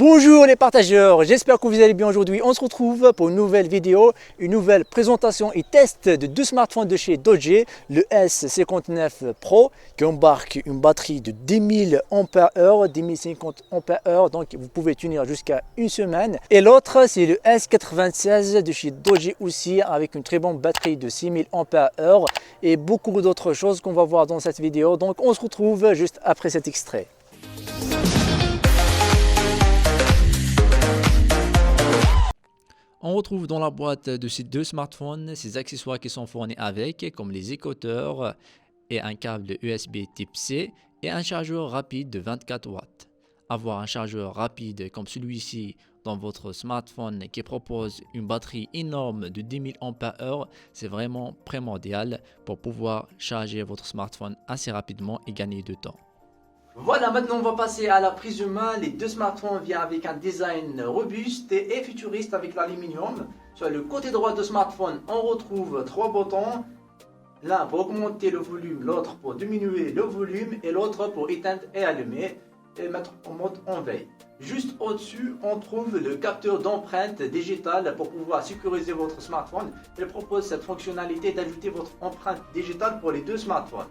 Bonjour les partageurs, j'espère que vous allez bien aujourd'hui. On se retrouve pour une nouvelle vidéo, une nouvelle présentation et test de deux smartphones de chez Doge, le S59 Pro qui embarque une batterie de 10 000 mAh, 1050 mAh, donc vous pouvez tenir jusqu'à une semaine. Et l'autre c'est le S96 de chez Doge aussi avec une très bonne batterie de 6000 mAh et beaucoup d'autres choses qu'on va voir dans cette vidéo. Donc on se retrouve juste après cet extrait. On retrouve dans la boîte de ces deux smartphones ces accessoires qui sont fournis avec, comme les écouteurs et un câble USB type C et un chargeur rapide de 24 watts. Avoir un chargeur rapide comme celui-ci dans votre smartphone qui propose une batterie énorme de 10 000 mAh, c'est vraiment primordial pour pouvoir charger votre smartphone assez rapidement et gagner du temps. Voilà, maintenant on va passer à la prise de main. Les deux smartphones viennent avec un design robuste et futuriste avec l'aluminium. Sur le côté droit du smartphone, on retrouve trois boutons. L'un pour augmenter le volume, l'autre pour diminuer le volume et l'autre pour éteindre et allumer et mettre en mode en veille. Juste au-dessus, on trouve le capteur d'empreinte digitale pour pouvoir sécuriser votre smartphone. Il propose cette fonctionnalité d'ajouter votre empreinte digitale pour les deux smartphones.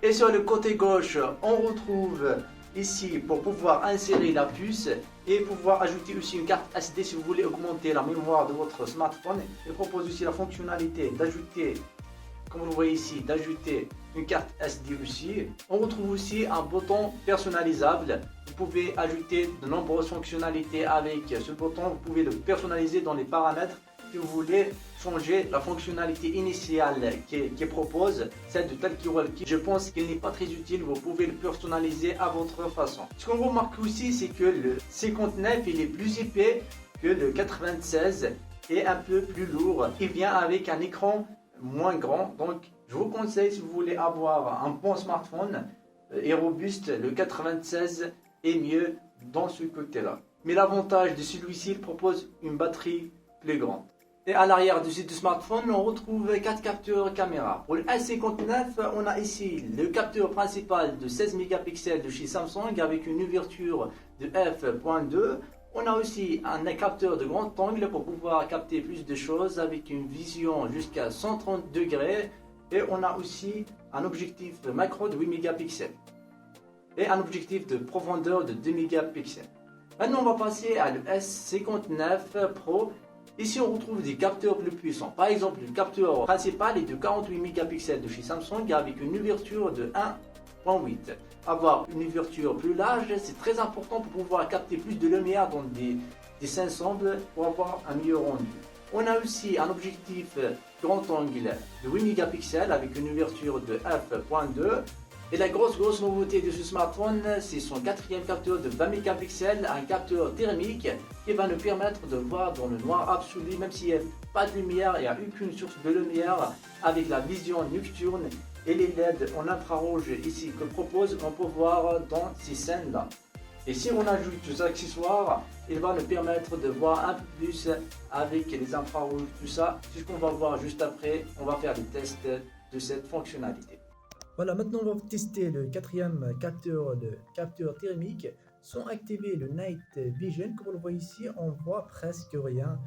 Et sur le côté gauche, on retrouve ici pour pouvoir insérer la puce et pouvoir ajouter aussi une carte SD si vous voulez augmenter la mémoire de votre smartphone. Il propose aussi la fonctionnalité d'ajouter, comme vous le voyez ici, d'ajouter une carte SD aussi. On retrouve aussi un bouton personnalisable. Vous pouvez ajouter de nombreuses fonctionnalités avec ce bouton. Vous pouvez le personnaliser dans les paramètres. Si vous voulez changer la fonctionnalité initiale qui propose, celle de Talkie-Walkie, je pense qu'il n'est pas très utile. Vous pouvez le personnaliser à votre façon. Ce qu'on remarque aussi, c'est que le 59 il est plus épais que le 96 et un peu plus lourd. Il vient avec un écran moins grand. Donc, je vous conseille, si vous voulez avoir un bon smartphone et robuste, le 96 est mieux dans ce côté-là. Mais l'avantage de celui-ci, il propose une batterie plus grande. Et à l'arrière de ce smartphone, on retrouve 4 capteurs caméra. Pour le S59, on a ici le capteur principal de 16 mégapixels de chez Samsung avec une ouverture de f.2. On a aussi un capteur de grand angle pour pouvoir capter plus de choses avec une vision jusqu'à 130 degrés. Et on a aussi un objectif macro de 8 mégapixels. Et un objectif de profondeur de 2 mégapixels. Maintenant, on va passer à le S59 Pro. Ici, on retrouve des capteurs plus puissants. Par exemple, le capteur principal est de 48 mégapixels de chez Samsung avec une ouverture de 1.8. Avoir une ouverture plus large, c'est très important pour pouvoir capter plus de lumière dans des ensembles pour avoir un meilleur rendu. On a aussi un objectif grand angle de 8 mégapixels avec une ouverture de f.2. Et la grosse nouveauté de ce smartphone, c'est son quatrième capteur de 20 mégapixels, un capteur thermique qui va nous permettre de voir dans le noir absolu, même s'il n'y a pas de lumière, il n'y a aucune source de lumière, avec la vision nocturne et les LED en infrarouge ici que propose, on peut voir dans ces scènes-là. Et si on ajoute des accessoires, il va nous permettre de voir un peu plus avec les infrarouges, tout ça. C'est ce qu'on va voir juste après, on va faire les tests de cette fonctionnalité. Voilà, maintenant on va tester le quatrième capteur, le capteur thermique. Sans activer le Night Vision, comme on le voit ici, on voit presque rien.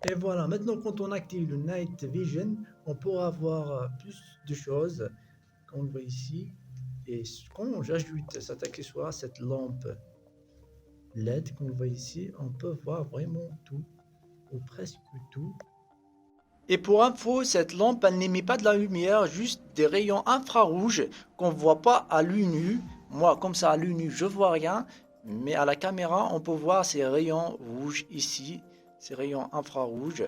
Et voilà, maintenant quand on active le Night Vision, on pourra voir plus de choses, comme on le voit ici. Et quand j'ajoute cet accessoire, cette lampe LED, comme on le voit ici, on peut voir vraiment tout, ou presque tout. Et pour info, cette lampe, elle n'émet pas de la lumière, juste des rayons infrarouges qu'on ne voit pas à l'œil nu. Moi, comme ça, à l'œil nu, je vois rien. Mais à la caméra, on peut voir ces rayons rouges ici, ces rayons infrarouges.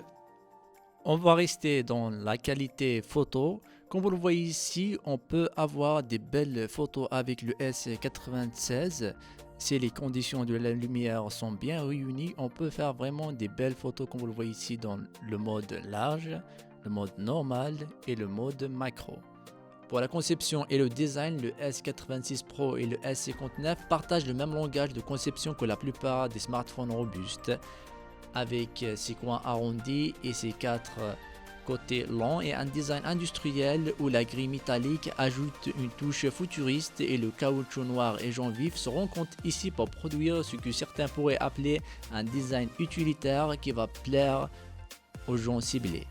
On va rester dans la qualité photo. Comme vous le voyez ici, on peut avoir des belles photos avec le S96. Si les conditions de la lumière sont bien réunies, on peut faire vraiment des belles photos comme vous le voyez ici dans le mode large, le mode normal et le mode macro. Pour la conception et le design, le S86 Pro et le S59 partagent le même langage de conception que la plupart des smartphones robustes, avec ses coins arrondis et ses 4 côté lent et un design industriel où la grille métallique ajoute une touche futuriste et le caoutchouc noir et jaune vif se rencontrent ici pour produire ce que certains pourraient appeler un design utilitaire qui va plaire aux gens ciblés.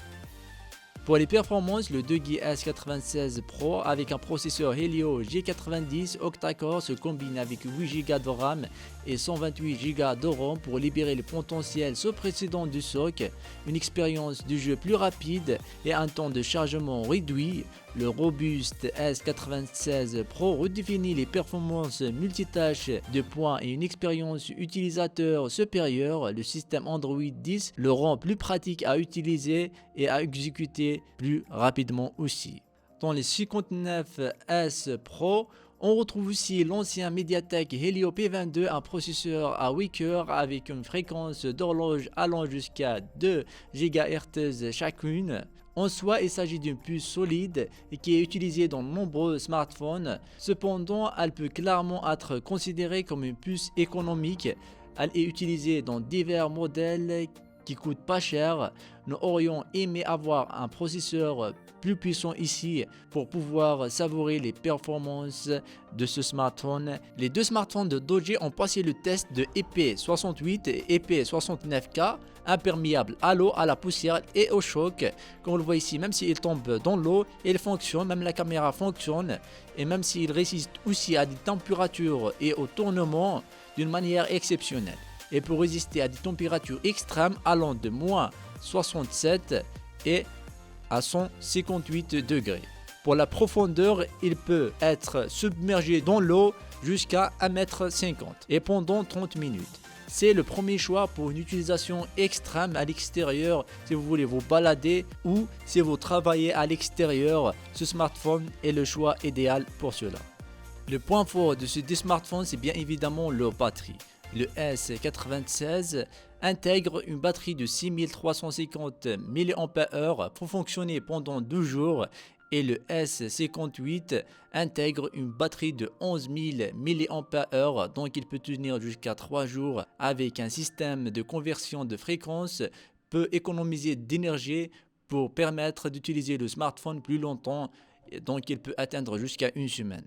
Pour les performances, le 2G S96 Pro avec un processeur Helio G90 octa-core se combine avec 8Go de RAM et 128Go de ROM pour libérer le potentiel sans précédent du SoC, une expérience de jeu plus rapide et un temps de chargement réduit. Le robuste S96 Pro redéfinit les performances multitâches de points et une expérience utilisateur supérieure. Le système Android 10 le rend plus pratique à utiliser et à exécuter plus rapidement aussi. Dans les 59S Pro, on retrouve aussi l'ancien Mediatek Helio P22, un processeur à 8 cœurs avec une fréquence d'horloge allant jusqu'à 2 GHz chacune. En soi, il s'agit d'une puce solide et qui est utilisée dans de nombreux smartphones. Cependant, elle peut clairement être considérée comme une puce économique. Elle est utilisée dans divers modèles qui coûtent pas cher. Nous aurions aimé avoir un processeur plus puissant ici pour pouvoir savourer les performances de ce smartphone. Les deux smartphones de Doogee ont passé le test de IP68 et IP69K, imperméable à l'eau, à la poussière et au choc. Comme on le voit ici, même s'il tombe dans l'eau, il fonctionne, même la caméra fonctionne, et même s'il résiste aussi à des températures et au tournement d'une manière exceptionnelle. Et pour résister à des températures extrêmes allant de moins 67 et à 158 degrés. Pour la profondeur, il peut être submergé dans l'eau jusqu'à 1,50 m et pendant 30 minutes. C'est le premier choix pour une utilisation extrême à l'extérieur si vous voulez vous balader ou si vous travaillez à l'extérieur. Ce smartphone est le choix idéal pour cela. Le point fort de ce smartphone, c'est bien évidemment leur batterie. Le S96 intègre une batterie de 6350 mAh pour fonctionner pendant 2 jours et le S58 intègre une batterie de 11 000 mAh, donc il peut tenir jusqu'à 3 jours avec un système de conversion de fréquence, peut économiser d'énergie pour permettre d'utiliser le smartphone plus longtemps, donc il peut atteindre jusqu'à une semaine.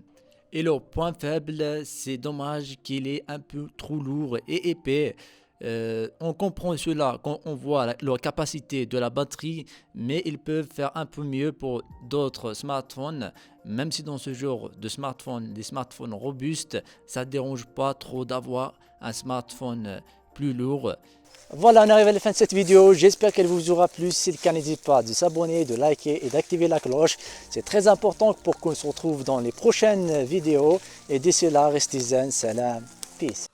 Et leur point faible, c'est dommage qu'il est un peu trop lourd et épais. On comprend cela quand on voit leur capacité de la batterie, mais ils peuvent faire un peu mieux pour d'autres smartphones. Même si dans ce genre de smartphone, des smartphones robustes, ça ne dérange pas trop d'avoir un smartphone plus lourd. Voilà, on arrive à la fin de cette vidéo. J'espère qu'elle vous aura plu. Si c'est le cas, n'hésitez pas de s'abonner, de liker et d'activer la cloche. C'est très important pour qu'on se retrouve dans les prochaines vidéos. Et d'ici là, restez zen, salam, peace.